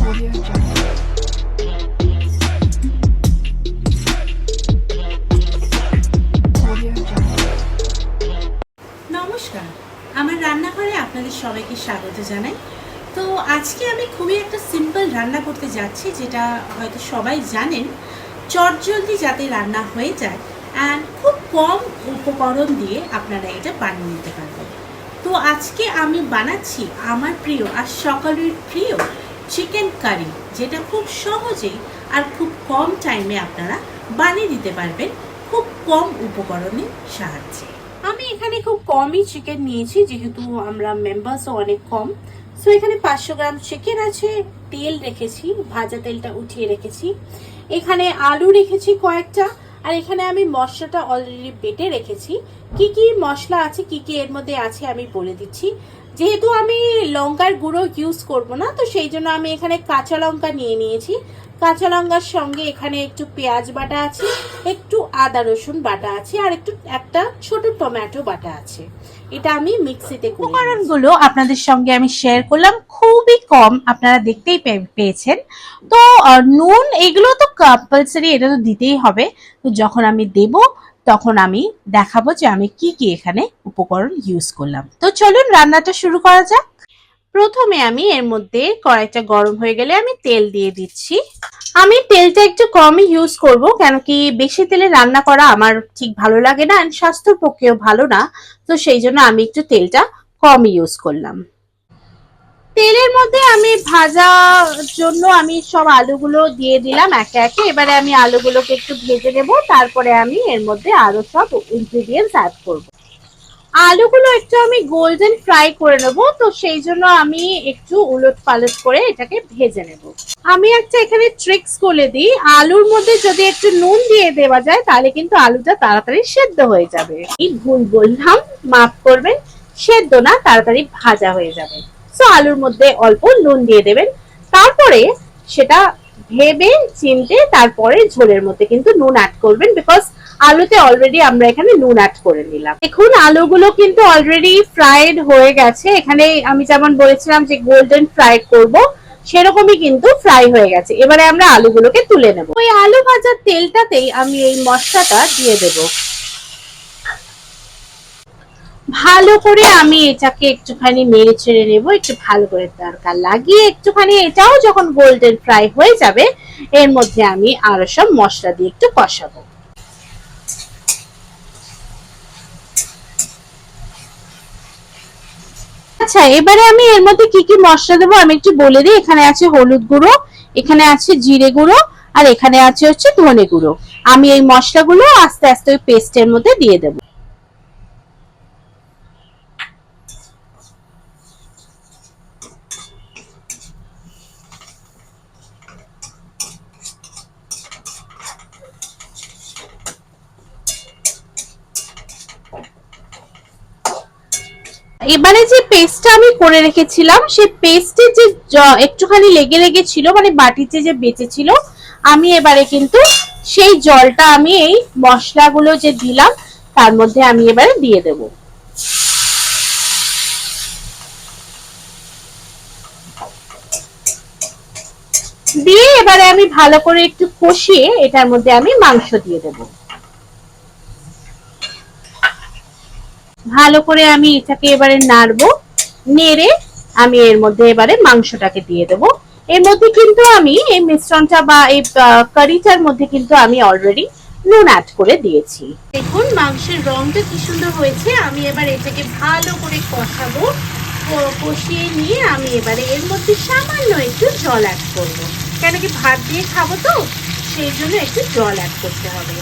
নমস্কার, আমার রান্নাঘরে আপনাদের সবাইকে স্বাগত জানাই। তো আজকে আমি খুবই একটা সিম্পল রান্না করতে যাচ্ছি, যেটা হয়তো সবাই জানেন। চটজলদি যাতে রান্না হয়ে যায় অ্যান্ড খুব কম উপকরণ দিয়ে আপনারা এটা বানিয়ে নিতে পারবেন। তো আজকে আমি বানাচ্ছি আমার প্রিয় আর সকলের প্রিয় চিকেন কারি, যেটা খুব সহজেই আর খুব কম টাইমে আপনারা বানিয়ে দিতে পারবেন খুব কম উপকরণের সাহায্যে। আমি এখানে খুব কমই চিকেন নিয়েছি, যেহেতু আমরা মেম্বার্সও অনেক কম। সো এখানে 500 গ্রাম চিকেন আছে, তেল রেখেছি, ভাজা তেলটা উঠিয়ে রেখেছি। এখানে আলু রেখেছি কয়েকটা, আর এখানে আমি মশলাটা অলরেডি বেটে রেখেছি। কি কি মশলা আছে, কি কি এর মধ্যে আছে আমি বলে দিচ্ছি। যেহেতু আমি লঙ্কার গুঁড়ো ইউজ করব না, তো সেই জন্য আমি এখানে কাঁচা লঙ্কা নিয়ে নিয়েছি। কাঁচা লঙ্কার সঙ্গে এখানে একটু পেঁয়াজ বাটা আছে, একটু আদা রসুন বাটা আছে, আর একটা ছোট টমেটো বাটা আছে। এটা আমি মিক্সিতে উপকরণগুলো আপনাদের সঙ্গে আমি শেয়ার করলাম, খুবই কম, আপনারা দেখতেই পেয়েছেন। তো নুন এগুলো তো কম্পালসারি, এটা তো দিতেই হবে। তো যখন আমি দেব তখন আমি দেখাবো যে আমি কি কি এখানে উপকরণ ইউজ করলাম। তো চলুন রান্নাটা শুরু করা যাক। প্রথমে আমি এর মধ্যে কড়াইটা গরম হয়ে গেলে আমি তেল দিয়ে দিচ্ছি। আমি তেলটা একটু কমই ইউজ করব, কেন কি বেশি তেলে রান্না করা আমার ঠিক ভালো লাগে না, আর স্বাস্থ্যের পক্ষেও ভালো না। তো সেই জন্য আমি একটু তেলটা কম ইউজ করলাম। তেলের মধ্যে আমি ভাজার জন্য আমি সব আলুগুলো দিয়ে দিলাম একে একে। এবারে আমি আলুগুলোকে একটু ভেজে নেব, তারপরে আমি এর মধ্যে আরো সব ইনগ্রেডিয়েন্টস অ্যাড করব। আলুগুলো একটু আমি গোল্ডেন ফ্রাই করে নেব, তো সেই জন্য আমি একটু উলট পালট করে এটাকে ভেজে নেব। আমি একটা এখানে ট্রিক্স বলে দিই, আলুর মধ্যে যদি একটু নুন দিয়ে দেওয়া যায় তাহলে কিন্তু আলুটা তাড়াতাড়ি সেদ্ধ হয়ে যাবে। এই ভুল বললাম, মাফ করবেন, সেদ্ধ না, তাড়াতাড়ি ভাজা হয়ে যাবে। সো আলুর মধ্যে অল্প নুন দিয়ে দেবেন, তারপরে সেটা ভেবে চিনতে তারপরে ঝোলের মধ্যে কিন্তু নুন অ্যাড করবেন, বিকজ আলুতে অলরেডি আমরা এখানে নুন অ্যাড করে নিলাম। দেখুন আলুগুলো কিন্তু অলরেডি ফ্রাইড হয়ে গেছে। এখানে আমি যেমন বলেছিলাম যে গোল্ডেন ফ্রাই করব, সেরকমই কিন্তু ফ্রাই হয়ে গেছে। এবারে আমরা আলুগুলোকে তুলে নেব। ওই আলু ভাজার তেলটাতেই আমি এই মশলাটা দিয়ে দেব। ভালো করে আমি এটাকে একটুখানি নেড়ে ছেড়ে নেব, একটু ভালো করে তড়কা লাগিয়ে একটুখানি এটাও যখন গোল্ডেন ফ্রাই হয়ে যাবে, এর মধ্যে আমি আরো সব মশলা দিয়ে একটু কষাবো। আচ্ছা, এবারে আমি এর মধ্যে কি কি মশলা দেবো আমি একটু বলে দিই। এখানে আছে হলুদ গুঁড়ো, এখানে আছে জিরে গুঁড়ো, আর এখানে আছে হচ্ছে ধনে গুঁড়ো। আমি এই মশলাগুলো আস্তে আস্তে ওই পেস্টের মধ্যে দিয়ে দেবো। এবারে যে পেস্টটা আমি করে রেখেছিলাম, সেই পেস্টে যে একটুখানি লেগে লেগে ছিল, মানে বাটিতে যে বেঁচে ছিল, আমি এবারে কিন্তু সেই জলটা আমি এই মশলাগুলো যে দিলাম তার মধ্যে আমি এবারে দিয়ে দেব। দিয়ে এবারে আমি ভালো করে একটু কষিয়ে এটার মধ্যে আমি মাংস দিয়ে দেব। ভালো করে আমি এটাকে এবারে নাড়বো, নেড়ে আমি এর মধ্যে এবারে মাংসটাকে দিয়ে দেবো। এর মধ্যে কিন্তু আমি এই মিশ্রণটা বা এই কারিটার মধ্যে কিন্তু আমি অলরেডি নুন অ্যাড করে দিয়েছি। দেখুন মাংসের রংটা কি সুন্দর হয়েছে। আমি এবার এটাকে ভালো করে কষাবো, কষিয়ে নিয়ে আমি এবারে এর মধ্যে সামান্য একটু জল অ্যাড করবো, কেন কি ভাত দিয়ে খাবো তো সেই জন্য একটু জল অ্যাড করতে হবে।